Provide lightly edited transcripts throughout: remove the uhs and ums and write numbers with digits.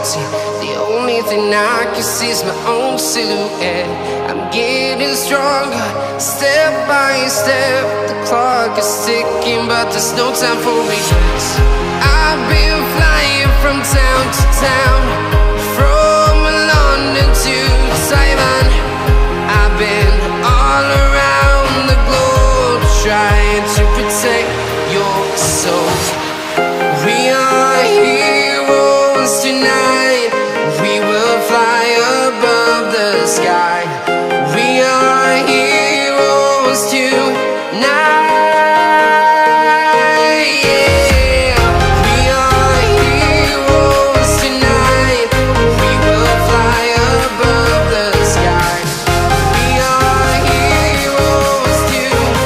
reality. The only thing I can see is my own silhouette. I'm getting stronger, step by step. The clock is ticking, but there's no time for regrets. I've been flying from town to town, from London to Taiwan. I've been all around the globe, trying to protect your soul. We are heroes tonight. We will fly above the sky. We are heroes tonight. Yeah. We are heroes tonight. We will fly above the sky. We are heroes tonight.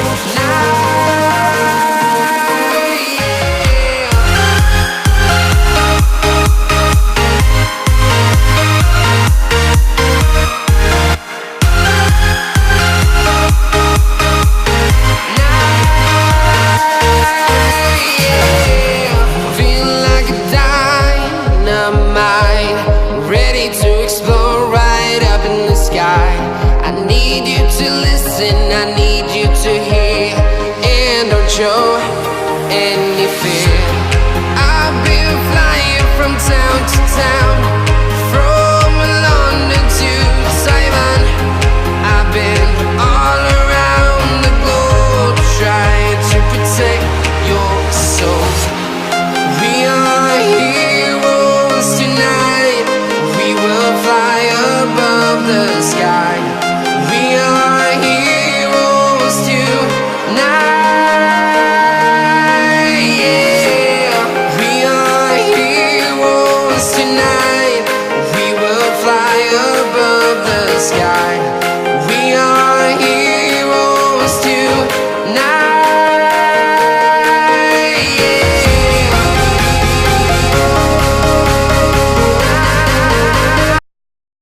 Feeling like a dynamite, ready to explode right up in the sky. I need you to listen, I need you to hear, and don't show any fear. I've been flying from town to town,